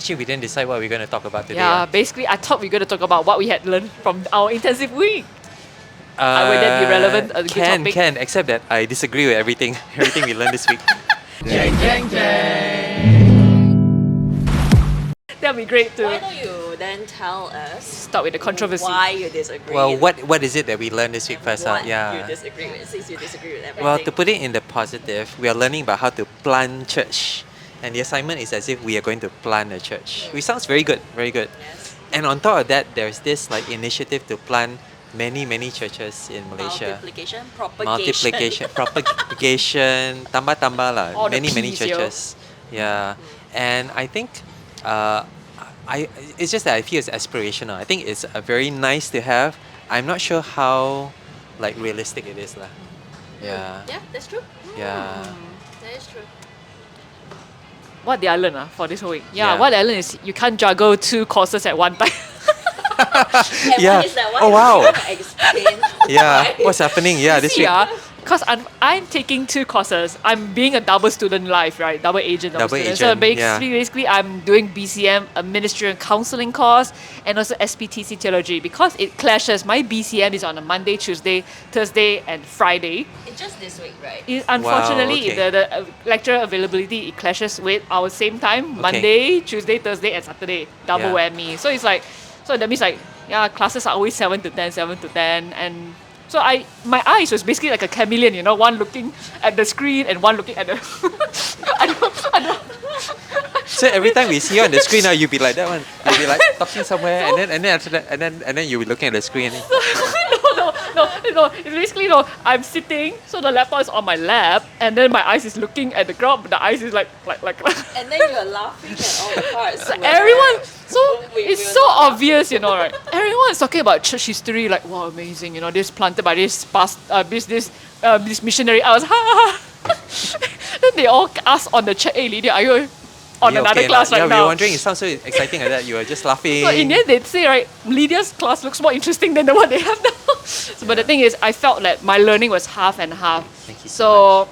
Actually, we didn't decide what we're going to talk about today. Yeah, basically, I thought we were going to talk about what we had learned from our intensive week. Would that be relevant? A good topic? Can, except that I disagree with everything we learned this week. Jang, jang, jang. That'd be great Why to don't you then tell us start with the controversy. why you disagree? Well, what is it that we learned this week first? What Yeah. you disagree with, since you disagree with everything. Well, to put it in the positive, we are learning about how to plant church. And the assignment is as if we are going to plant a church. Which sounds very good, very good. Yes. And on top of that, there's this like initiative to plant many churches in Malaysia. Propagation, tambah lah. All the Many Ps, yo. churches. Yeah. And I think it's just that I feel it's aspirational. I think it's very nice to have. I'm not sure how like realistic it is lah. Yeah. Yeah, that's true. Yeah. That is true. What did I learn for this whole week? Yeah, Yeah. what I learned is you can't juggle 2 courses at one time. And Yeah. what is that? What Oh, is wow. it? Explain Yeah. why. What's happening? Yeah, this week. Because I'm taking 2 courses. I'm being a double student life, right? Double agent. Double student. agent, So basically, I'm doing BCM, a ministerial counseling course, and also SPTC theology because it clashes. My BCM is on a Monday, Tuesday, Thursday, and Friday. It's just this week, right? Unfortunately, okay. the lecture availability it clashes with our same time Monday, Tuesday, Thursday, and Saturday. Double Yeah. whammy. So it's like, so that means like, yeah, classes are always 7 to 10, and so my eyes was basically like a chameleon, you know, one looking at the screen and one looking at the. I don't. So every time we see you on the screen now, you'll be like that one. You'll be like talking somewhere, and then after that, and then you'll be looking at the screen. No. It's basically I'm sitting, so the laptop is on my lap, and then my eyes is looking at the ground, but the eyes is like. And then you're laughing at all the parts. So where everyone, so we it's will so not- obvious, you know, right? Everyone is talking about church history, like wow, amazing, you know, this planted by this this missionary. I was Then they all asked on the chat, "Hey Lydia, are you on Yeah, another okay, class yeah, right we now?" were wondering. It sounds so exciting like that. You were just laughing. So in the end, they'd say, right, Lydia's class looks more interesting than the one they have now. But the thing is, I felt that my learning was half and half. Thank you So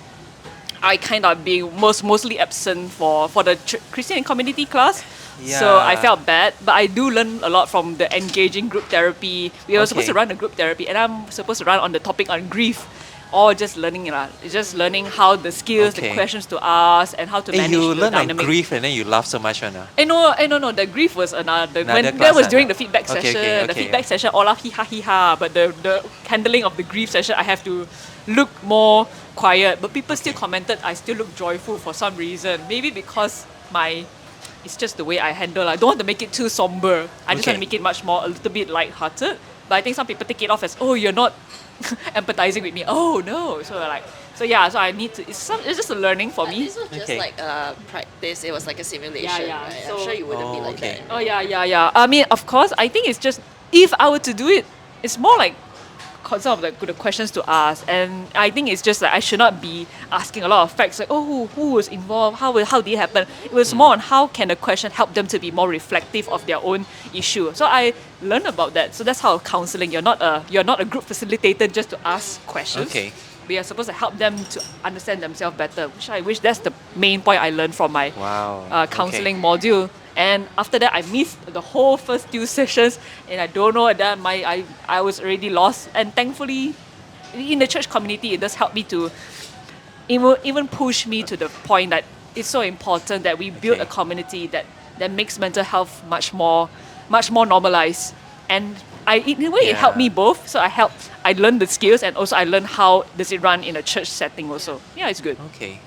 I kind of being mostly absent for the Christian and community class. So I Yeah. felt bad, but I do learn a lot from the engaging group therapy. We were supposed to Okay. run a group therapy, and I'm supposed to run on the topic on grief. Or just learning, just learning how the skills, the Okay. questions to ask, and how to Hey, manage you the learn on dynamic. grief and then you laugh so much on No. The grief was another. Another When class, that was ah, during no. the feedback Okay, session. okay, The okay, feedback session, all laugh, hee ha. But the handling of the grief session, I have to look more quiet. But people still commented I still look joyful for some reason. Maybe because it's just the way I handle. I don't want to make it too somber. I just want Okay. to make it much more a little bit light-hearted. But I think some people take it off as, oh, you're not empathizing with me. Oh no. So I need to. It's just a learning for But me. this was just Okay. like a practice. It was like a simulation, Yeah. right? So- I'm sure you wouldn't be Oh, like okay. that. Oh yeah. I mean, of course, I think it's just if I were to do it, it's more like some of the questions to ask, and I think it's just like I should not be asking a lot of facts like, oh, who was involved, how did it happen. It was more on how can a question help them to be more reflective of their own issue. So I learned about that. So that's how counseling. You're not a group facilitator just to ask questions. Okay. We are supposed to help them to understand themselves better. Which I wish that's the main point I learned from my Wow. counseling module. And after that, I missed the whole first 2 sessions, and I don't know that I was already lost. And thankfully, in the church community, it does help me to even push me to the point that it's so important that we build Okay. a community that makes mental health much more normalized. And in a way, it helped me Yeah. both. So I learned the skills, and also I learned how does it run in a church setting also. Yeah, it's good. Okay.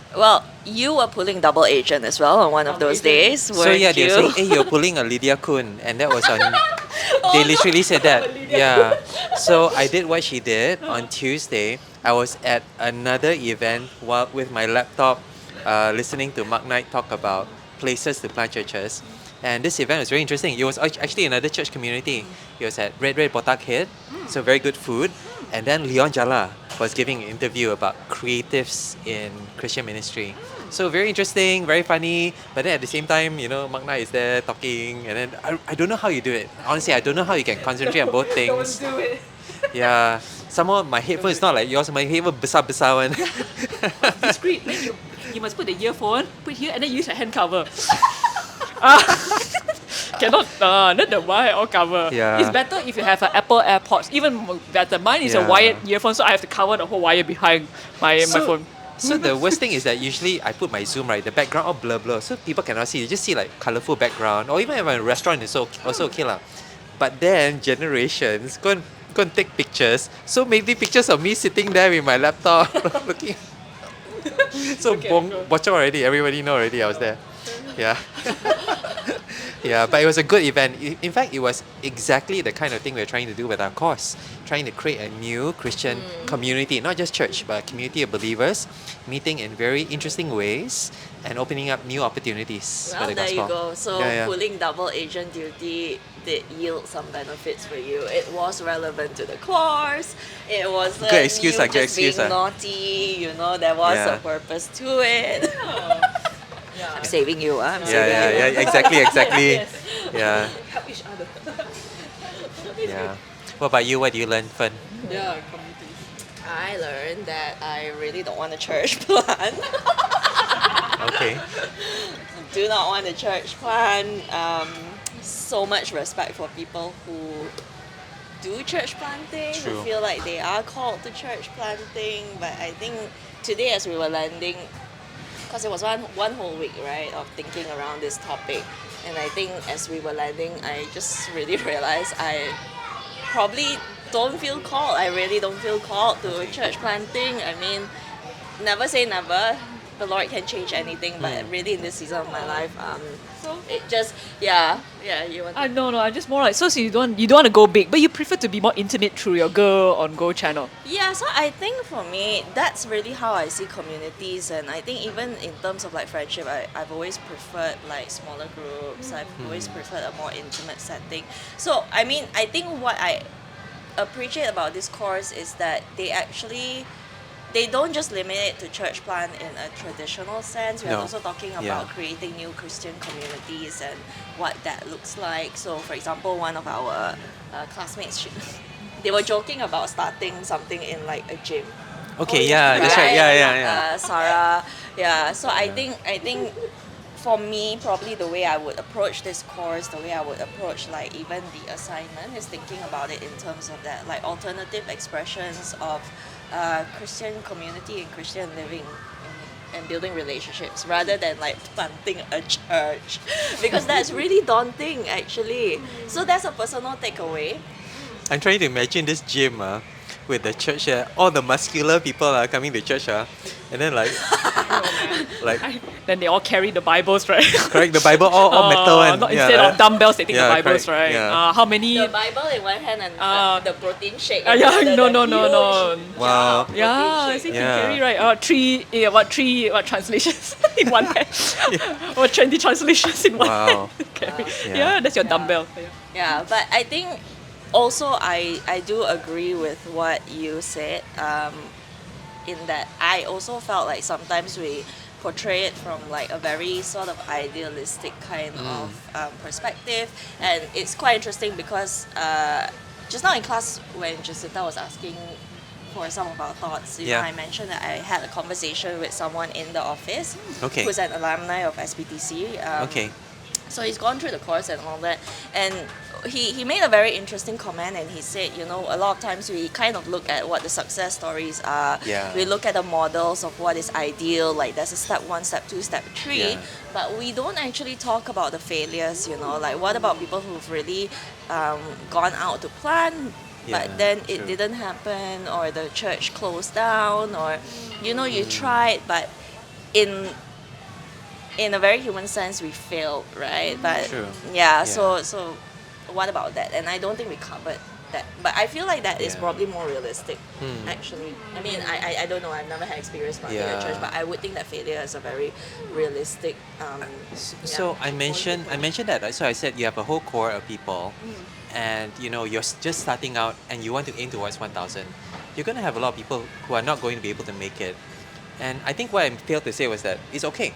Well, you were pulling double agent as well on one of Double those agent. days, So weren't yeah, they you? were saying, hey, you're pulling a Lydia Kun, and that was on. They literally said that. Yeah. So I did what she did on Tuesday. I was at another event with my laptop, listening to Mark Knight talk about places to plant churches. And this event was very interesting. It was actually another church community. It was at Red Botak Head, so very good food. And then Leon Jala was giving an interview about creatives in Christian ministry. So very interesting, very funny. But then at the same time, Mark Knight is there talking. And then I don't know how you do it. Honestly, I don't know how you can concentrate on both things. Don't do it. Yeah. Somehow my headphone is not like yours. My headphone besar one. Discreet. Then you must put the earphone, put here, and then use a hand cover. Cannot, not the wire all cover. Yeah. It's better if you have an Apple AirPods. Even better. Mine is a Yeah. wired earphone, so I have to cover the whole wire behind my phone. So the worst thing is that usually I put my Zoom, right, the background all blur, so people cannot see. You just see like colourful background, or even if I'm in a restaurant, it's also okay lah. But then generations go and take pictures. So maybe pictures of me sitting there with my laptop looking. So Okay, bong, go. watch out already. Everybody know already I was there. Yeah. Yeah, but it was a good event. In fact, it was exactly the kind of thing we're trying to do with our course, trying to create a new Christian community, not just church, but a community of believers meeting in very interesting ways and opening up new opportunities for Well, the there you gospel. go. So Yeah, yeah. pulling double agent duty did yield some benefits for you. It was relevant to the course. It wasn't Good excuse, you like, good just being excuse, naughty. You know, there was Yeah. a purpose to it. I'm saving you. I'm Yeah, saving yeah, you. yeah, exactly. Yes. Yeah, Help each other. yeah. What about you? What do you learn, Fern? Yeah, communities. I learned that I really don't want a church plant. Okay. Do not want a church plant. So much respect for people who do church planting, True. who feel like they are called to church planting. But I think today, as we were landing, because it was one whole week, right, of thinking around this topic, and I think as we were landing, I just really realized I probably don't feel called. I really don't feel called to church planting. I mean, never say never. The Lord can change anything, but really in this season of my life, it just you want. No, I'm just more like, so you don't want to go big, but you prefer to be more intimate through your Girl on Go channel. Yeah, so I think for me, that's really how I see communities. And I think even in terms of like friendship, I've always preferred like smaller groups. I've always preferred a more intimate setting. So, I mean, I think what I appreciate about this course is that they don't just limit it to church plant in a traditional sense. We're No. also talking about Yeah. creating new Christian communities and what that looks like. So, for example, one of our classmates, they were joking about starting something in like a gym. Okay, yeah, that's right. Yeah. Sarah, yeah. So I think for me, probably the way I would approach this course, the way I would approach like even the assignment is thinking about it in terms of that, like alternative expressions of Christian community and Christian living and building relationships rather than like planting a church because that's really daunting actually. So that's a personal takeaway. I'm trying to imagine this gym with the church. All the muscular people are coming to church, and then like Then they all carry the Bibles, right? correct the Bible all metal and not instead of dumbbells, they take yeah, the Bibles, correct, right? yeah. How many? The Bible in one hand and the protein shake. in yeah, the other, no. huge Wow. jar of Yeah, I protein think shake. you Yeah. carry right. Three translations in one hand, or 20 translations in one Wow. hand. Carry. Yeah. Yeah, that's your dumbbell. Yeah, but I think also I do agree with what you said in that I also felt like sometimes we portray it from like a very sort of idealistic kind of perspective, and it's quite interesting because just now in class when Jacinta was asking for some of our thoughts, you know, Yeah. I mentioned that I had a conversation with someone in the office Okay. who's an alumni of SBTC. Okay. So he's gone through the course and all that, and he made a very interesting comment, and he said, you know, a lot of times we kind of look at what the success stories are. Yeah. We look at the models of what is ideal, like there's a step 1, step 2, step 3, Yeah. but we don't actually talk about the failures, you know, like what about people who've really gone out to plan, Yeah, but then it true. didn't happen, or the church closed down, or, you know, you tried, but in a very human sense, we failed, right? But True. yeah, Yeah. so what about that? And I don't think we covered that. But I feel like that is Yeah. probably more realistic, actually. I mean, I don't know. I've never had experience planting a Yeah. church, but I would think that failure is a very realistic. So I mentioned that. Right? So I said you have a whole core of people, and you know you're just starting out, and you want to aim towards 1,000. You're going to have a lot of people who are not going to be able to make it. And I think what I failed to say was that it's okay.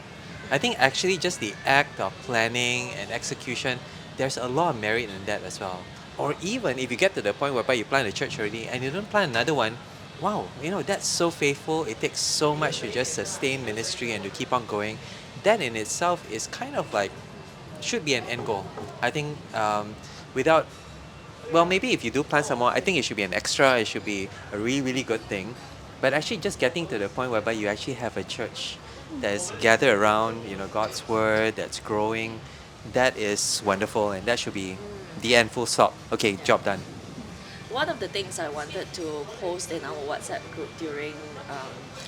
I think actually just the act of planning and execution, there's a lot of merit in that as well. Or even if you get to the point whereby you plant a church already and you don't plant another one, wow, you know, that's so faithful. It takes so much to just sustain ministry and to keep on going. That in itself is kind of like should be an end goal. I think without, well, maybe if you do plant some more, I think it should be an extra. It should be a really, really good thing. But actually, just getting to the point whereby you actually have a church that is gathered around, God's word, that's growing, that is wonderful, and that should be the end. Full stop. Okay, job done. One of the things I wanted to post in our WhatsApp group during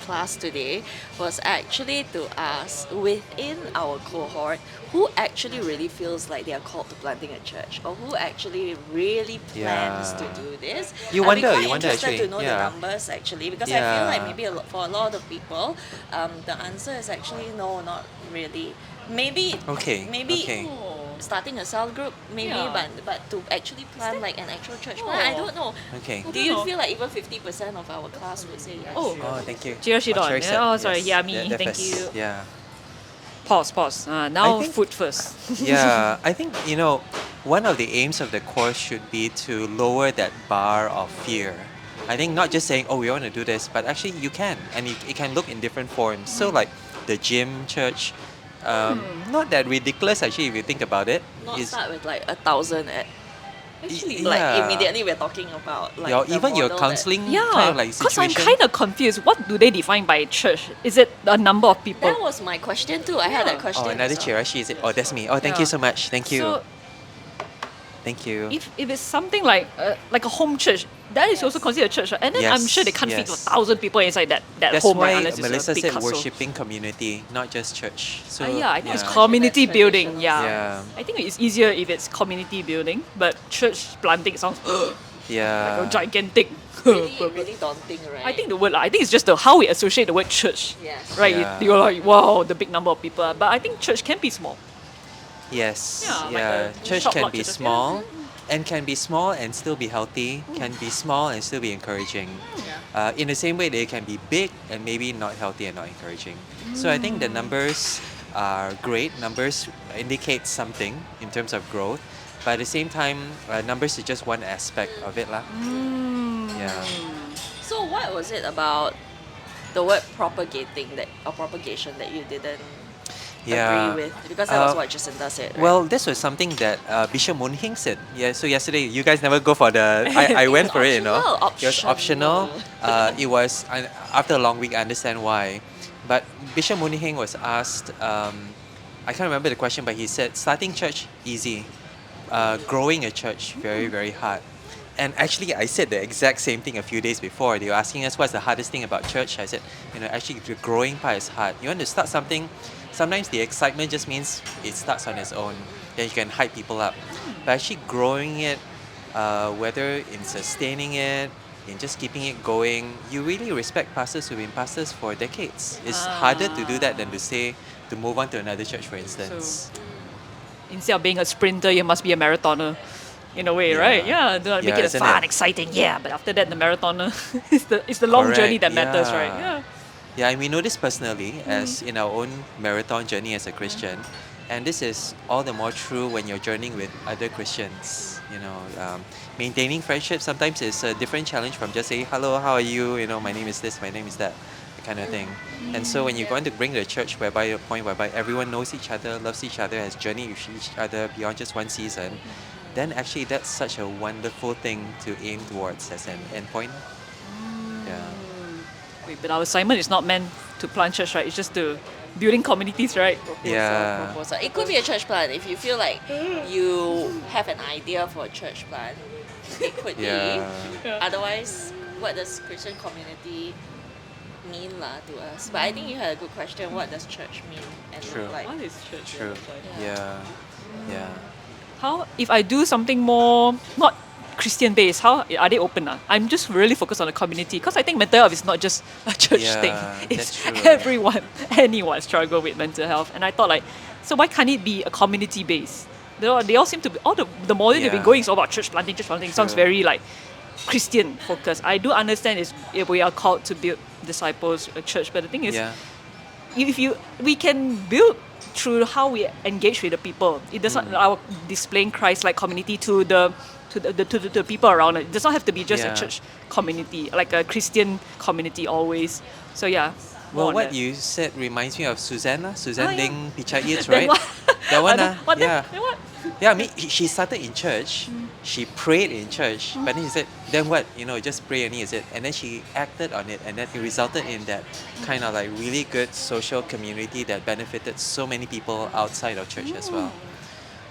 class today was actually to ask within our cohort who actually really feels like they are called to planting a church, or who actually really plans to do this. You I'd wonder, be quite you wonder interested actually, to know yeah. the numbers actually, because I feel like Yeah. maybe for a lot of people, the answer is actually no, not really. Maybe Okay. starting a cell group, maybe, Yeah. but to actually plan like an actual church plan, I don't know. Okay. Do you feel like even 50% of our class would say yes? Oh. Oh, thank you. Cheers, Shidon. Cherry Yeah, sap, oh, sorry. yes. Yeah, me. That Thank first. you. Yeah. Pause. Now I think- food first. Yeah, I think, one of the aims of the course should be to lower that bar of fear. I think not just saying, oh, we want to do this, but actually you can, and it can look in different forms. So like the gym, church, not that ridiculous actually if you think about it. Not It's- start with like 1,000 at Actually, Yeah. like immediately we're talking about like the even your model counseling yeah, kind of like because I'm situation. kind of confused. What do they define by church? Is it a number of people? That was my question too. I had that question. Oh, another as well. Chirashi, is it? Oh, that's me. Oh, thank Yeah. you so much. Thank you. So Thank you. if it's something like a home church, that is also considered a church, right? And then I'm Yes, sure they can't fit yes. 1,000 people inside that That's home, right? why Unless it's Melissa a big said castle. worshipping community, not just church. So Yeah, I think it's Yeah. community That's building. traditional. Yeah. Yeah. I think it's easier if it's community building, but church planting sounds Yeah. like a gigantic. Really daunting, right? I think the word, I think it's just how we associate the word church. Yes. Right? Yeah. You're like, wow, the big number of people. But I think church can be small. Yes. Yeah, like Yeah. a Church shop can lot be churches, small, and can be small and still be healthy. Can be small and still be encouraging. In the same way, they can be big and maybe not healthy and not encouraging. So I think the numbers are great. Numbers indicate something in terms of growth, but at the same time, numbers is just one aspect of it, lah. Yeah. So what was it about the word propagation that you didn't Yeah. agree with? Because that was Uh, what Jacinta said, right? Well, this was something that Bishop Moon Hing said. Yeah, so yesterday, you guys never go for the. I went for it, optional, It was optional. It was after a long week. I understand why, but Bishop Moon Hing was asked. I can't remember the question, but he said, "Starting church easy, growing a church very hard." And actually, I said the exact same thing a few days before. They were asking us what's the hardest thing about church. I said, actually, the growing part is hard. You want to start something. Sometimes the excitement just means it starts on its own. Then you can hype people up. But actually growing it, whether in sustaining it, in just keeping it going, you really respect pastors who've been pastors for decades. It's harder to do that than to move on to another church, for instance. Instead of being a sprinter, you must be a marathoner. In a way, Yeah. right? Yeah, to make Yeah, it isn't fun, it? exciting. Yeah, but after that, the marathoner it's the long journey that Correct, matters, yeah. right? Yeah. Yeah, and we know this personally as in our own marathon journey as a Christian. And this is all the more true when you're journeying with other Christians. Maintaining friendship sometimes is a different challenge from just saying, hello, how are you? My name is this, my name is that, kind of thing. And so when you're going to bring the church whereby a point whereby everyone knows each other, loves each other, has journeyed with each other beyond just one season, then actually that's such a wonderful thing to aim towards as an endpoint. Yeah. Wait, but our assignment is not meant to plant church, right? It's just to building communities, right? Yeah. Proposal. It could be a church plan if you feel like you have an idea for a church plan. It could Yeah. be. Otherwise, what does Christian community mean to us? But I think you had a good question. What does church mean and True. look like? What is church? True. Yeah. Yeah. How if I do something more not Christian based, how are they open? I'm just really focused on the community because I think mental health is not just a church Yeah, thing. that's It's true. anyone struggle with mental health. And I thought so why can't it be a community based? They all seem to be the module they've been Yeah. going is all about church planting. Sounds True. very Christian focused. I do understand if we are called to build disciples, a church, but the thing is Yeah. we can build through how we engage with the people. It does not our displaying Christ-like community to the people around it. It does not have to be just Yeah. a church community, like a Christian community always. So yeah. more Well, on what that. you said reminds me of Suzanne yeah. Ling Pichai's, Then right? what? That one, What yeah. then what? Yeah, I mean, she started in church. She prayed in church, but then she said, "Then what? Just pray only, is it?" And then she acted on it, and then it resulted in that kind of like really good social community that benefited so many people outside of church as well.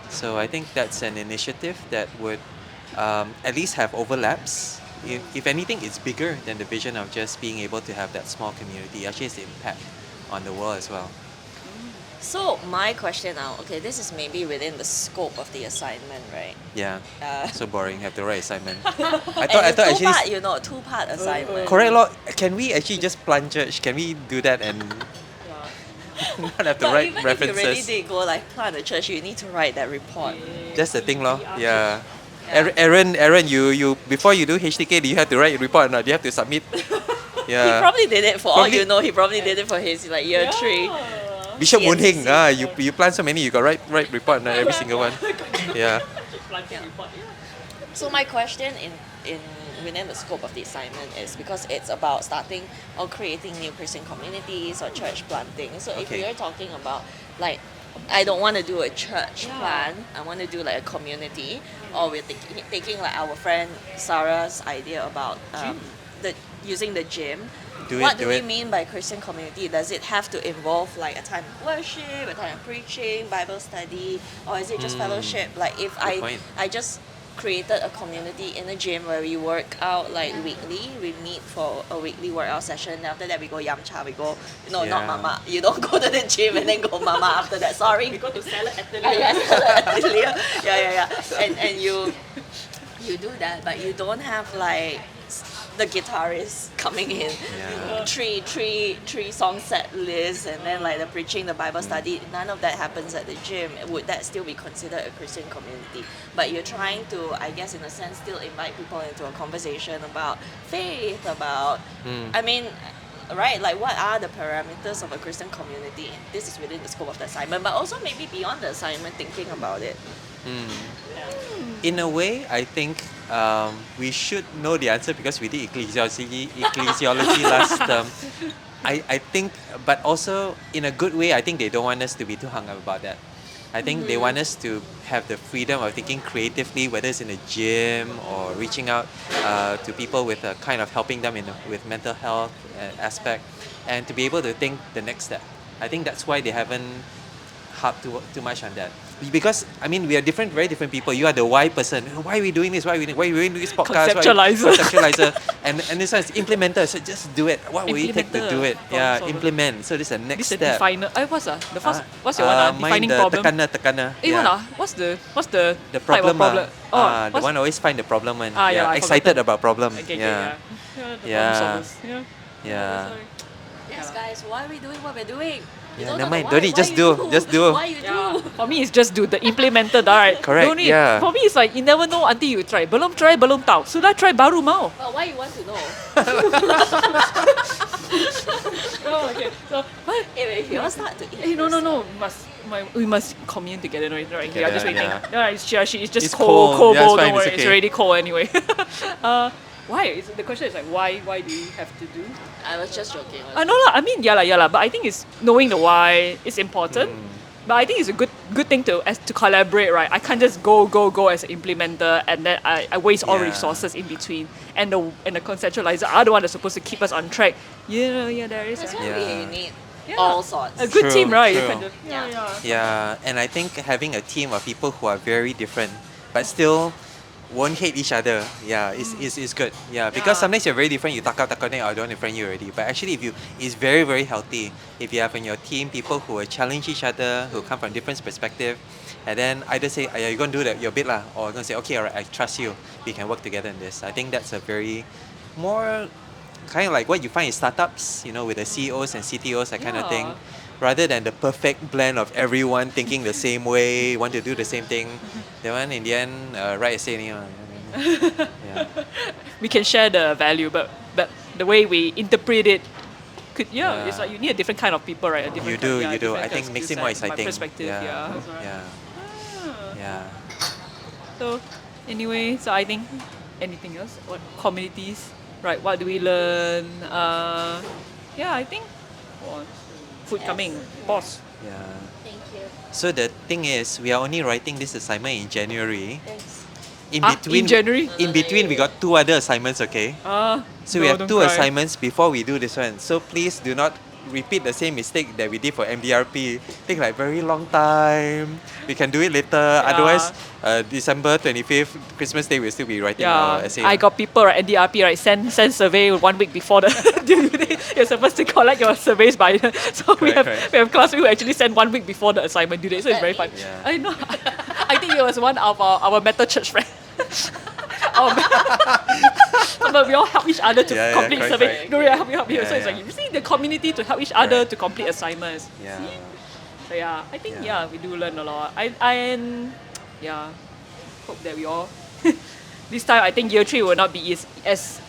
So I think that's an initiative that would at least have overlaps. If anything, it's bigger than the vision of just being able to have that small community. Actually, it's the impact on the world as well. So my question now, okay, this is maybe within the scope of the assignment, right? Yeah. Uh, So boring. Have to write assignment. I I thought two part, actually. two-part assignment. Correct, Lord. Can we actually just plan church? Can we do that and not have to But write even if you really references? did go like plant a church, you need to write that report. That's the thing, lor. Yeah. Yeah. Aaron, you before you do HTK, do you have to write a report or not? Do you have to submit? He Yeah. probably did it for all Probably- you know. He probably did it for his like year 3. Bishop Moon Heng, CNCC. you plan so many, you got write report on every single one. Yeah. So my question in within the scope of the assignment is because it's about starting or creating new Christian communities or church planting. So if Okay. we are talking about like I don't want to do a church plan, I want to do like a community, or we're taking like our friend Sarah's idea about the using the gym. Do What it, do do we it. mean by Christian community? Does it have to involve like a time of worship, a time of preaching, Bible study, or is it just fellowship? Like if Good point. I just created a community in a gym where we work out like weekly. We meet for a weekly workout session. Then after that we go yamcha. We go not Yeah. mama. You don't go to the gym and then go mama after that. Sorry. We go to salad atelier. Yes, salad atelier. Yeah. And you do that, but you don't have like the guitarist coming in, Yeah. three song set list, and then like the preaching, the Bible study. None of that happens at the gym. Would that still be considered a Christian community? But you're trying to, I guess, in a sense, still invite people into a conversation about faith, about, I mean. Right, like what are the parameters of a Christian community? This is within the scope of the assignment, but also maybe beyond the assignment, thinking about it. In a way, I think we should know the answer because we did ecclesiology last term. I think, but also in a good way, I think they don't want us to be too hung up about that. I think they want us to have the freedom of thinking creatively, whether it's in a gym or reaching out to people with a kind of helping them with mental health aspect, and to be able to think the next step. I think that's why they haven't harped too much on that. Because I mean, we are different, very different people. You are the why person. Why are we doing this? Why are we doing this podcast? Conceptualizer. And this one is implementer. So just do it. What will it take to do it? Yeah, implement. So this is the next This is step. the definer. What's the first? What's your one? Mine Defining the problem. tekana. What What's the The type of problem. problem? The what's- one always find the problem one. yeah, I excited forgotten. about problem. Okay, Yeah. the Yeah. problem solvers. Yeah. Sorry. Yes, guys, why are we doing what we're doing? You Yeah, don't never know the mind. why. Don't need, Why just you do. Just do. Why you do? For me, it's just do the implementer, right? Correct, Don't need, yeah. For me, it's like you never know until you try. Belum try, belum tahu. Sudah try, baru mau. But why you want to know? Oh, okay. So, what? If you all start to eat. Hey, no. We must commune together, right? We are just waiting. Yeah. Yeah, it's just It's cold cold. Yeah, it's bowl. fine, Don't worry, it's it's okay. already cold anyway. Why? The question is like, why? Why do you have to do? I was just joking. I know lah. I mean, yeah lah. But I think it's knowing the why is important. But I think it's a good thing to collaborate, right? I can't just go as an implementer and then I waste all Yeah. resources in between. And the conceptualizer are the one that's supposed to keep us on track. Yeah, there is. That's a- why Yeah. we need Yeah. all sorts. A good True, team, right? You true. can just, Yeah. Yeah, and I think having a team of people who are very different but still won't hate each other, is good. Yeah, because Yeah. sometimes you're very different, you takau I don't want to friend you already. But actually, it's very, very healthy if you have in your team people who will challenge each other, who come from different perspective, and then either say, "Are you going to do your bit lah?" or going to say, "Okay, alright, I trust you. We can work together in this." I think that's a very more kind of like what you find in startups, with the CEOs and CTOs, that kind of thing. Yeah. Rather than the perfect blend of everyone thinking the same way, want to do the same thing. That one in the end, right, say anyone. Yeah. We can share the value, but the way we interpret it it's Yeah. like you need a different kind of people, right? A different You kind, do. different I kind think of it makes skill it more set, my exciting. perspective, yeah. That's right. Yeah. Yeah. So, anyway, I think anything else? What communities? Right? What do we learn? I think food coming. Boss. Yeah. Thank you. So the thing is, we are only writing this assignment in January. Thanks. In January? In between, we got 2 other assignments, okay? So we No, have don't 2 cry. assignments before we do this one. So please do not repeat the same mistake that we did for MDRP. Take like very long time. We can do it later. Otherwise, December 25th, Christmas Day, we'll still be writing our Yeah, essay. I got people at NDRP right send survey 1 week before the due date. You're supposed to collect your surveys by so Correct. we have classmates who actually send 1 week before the assignment due date. So it's very fun. Yeah. I know. I think it was one of our meta church friends. So we all help each other to Yeah, complete correct, survey. correct. No, yeah, help you, help you. Yeah, So it's yeah. like you see the community to help each other Correct. to complete assignments. Yeah. See? So yeah, I think Yeah. we do learn a lot. Yeah, hope that we all this time I think year 3 will not be as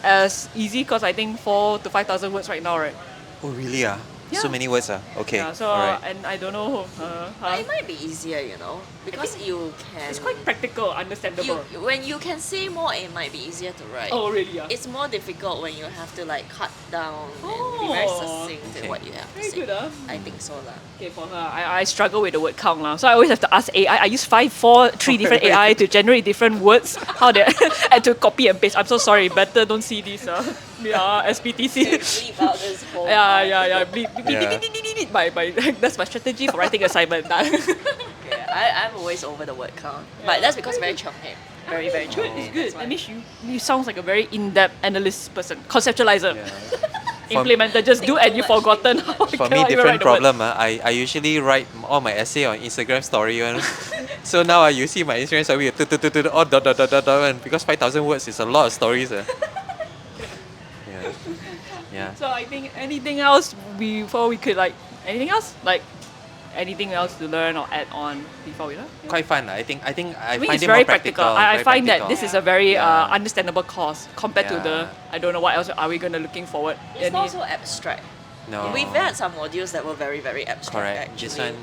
easy because I think 4 to 5,000 words right now, right? Oh, really? Yeah. So many words? Okay. Yeah, so Alright. and I don't know. It might be easier, you know, because you can. It's quite practical, understandable. When you can say more, it might be easier to write. Oh really? Yeah. It's more difficult when you have to like cut down and be very succinct Okay. in what you have to Very say. good, I think so lah. Okay, for her, I struggle with the word count now. So I always have to ask AI. I use 3 different AI to generate different words. How they and to copy and paste. I'm so sorry. Better don't see this. SPTC. Leave out this whole. Yeah. Bleep, bleep, Yeah. bleep, bleep, bleep, bleep, bleep. That's my strategy for writing assignment. Done. Okay, I'm always over the word count, but that's because very chonghead. Very very Good, chonghead. it's good. That's why. That means you sounds like a very in-depth analyst person, conceptualizer, Yeah. implementer. Just do Think and too you much. forgotten how. For me, different problem. I usually write all my essay on Instagram story one. So now you see my Instagram story, all dot, and because 5,000 words is a lot of stories. Yeah. Yeah. So I think anything else before we could anything else anything else to learn or add on before we learn? Quite fun. I think I I mean, find it's it very more practical. practical. I very find that practical. this is a very Yeah. understandable course compared to the Yeah. I don't know what else are we gonna looking forward. It's not so abstract. No. We've had some modules that were very very abstract. Correct. Actually. This one-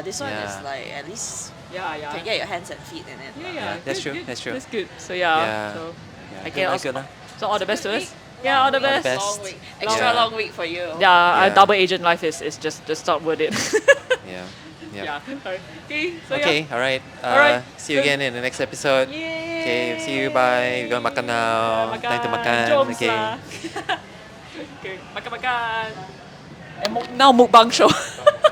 This one Yeah. is like at least yeah. you can get your hands and feet in it. Yeah, that's good, true, good. that's true. That's good. So Yeah. so Yeah, I good can lah, also, good lah. so all the best to us. Yeah, all the the best. best. Long week. Extra Yeah. long week for you. Yeah, Yeah. double agent life is just not worth it. Yeah. Yeah. Alright. Okay. So Okay, alright. Alright, See you good. again in the next episode. Yay. Okay, see you, bye. We're gonna makan now. Time to makan. Jom Okay. lah. Okay, makan. And now mukbang show.